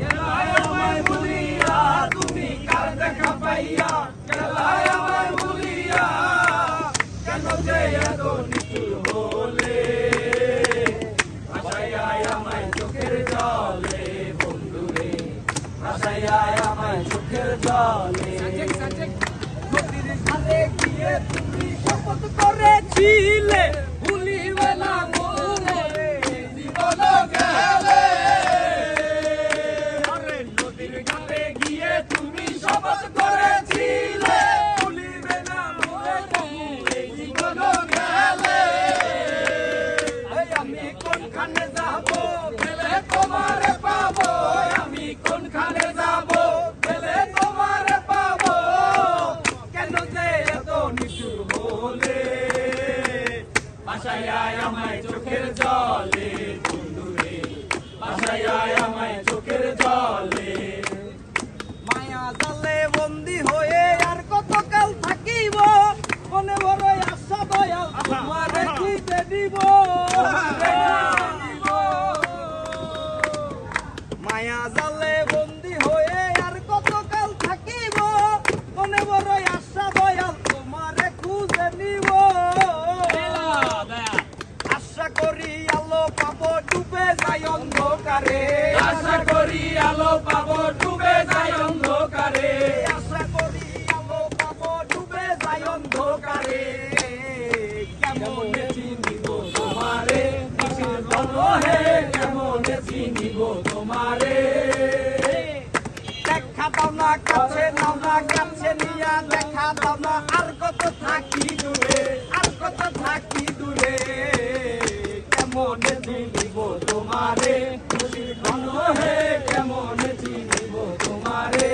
গেলায় আমায় ভুলিয়া তুমি কার দেখা পাইয়া গেলায় আমায় ভুলিয়া কেন যে এত নিষ্ঠুর হলে ভাসাইয়া আমায় চোখের জলে বন্ধুরে ভাসাইয়া আমায় চোখের জলে নদীর ধারে গিয়ে তুমি শপথ করেছিলে ভুলিবে না মোরে জীবন গেলে নদীর ঘাটে গিয়ে তুমি শপথ করেছিলে ভুলিবে না মোরে জীবন গেলে আমি কোনখানে যাব গেলে তোমারে পাবো আমি কোনখানে যাব গেলে তোমারে পাবো কেন যে এত নিষ্ঠুর হলে ভাসাইয়া আমায় চোখের জলে বন্ধুরে ভাসাইয়া আমায় চোখের জলে মায়া জালে বন্দী হয়ে আর কতকাল থাকিব মনে বড় আশা দয়াল তোমারে খুঁজে দিব মায়া জালে বন্দী হয়ে আর কতকাল থাকিব মনে বড় আশা দয়াল তোমারে খুঁজে নিব আশা করি আলো পাবো ডুবে যায় অন্ধকারে আশা করি আলো পাবো ডুবে যায় অন্ধকারে আশা করি আলো পাবো ডুবে যায় অন্ধকারে কেমন চিনিব তোমারে কিসের ধন হে কেমন চিনিব তোমারে দেখা দাও না কাছে নাও না কাছে নিয়া দেখা দাও না আর কত থাকি দূরে আর কত থাকি দূরে কেমন চিনিব তোমারে খুশির ধন হে কেমন চিনিব তোমারে।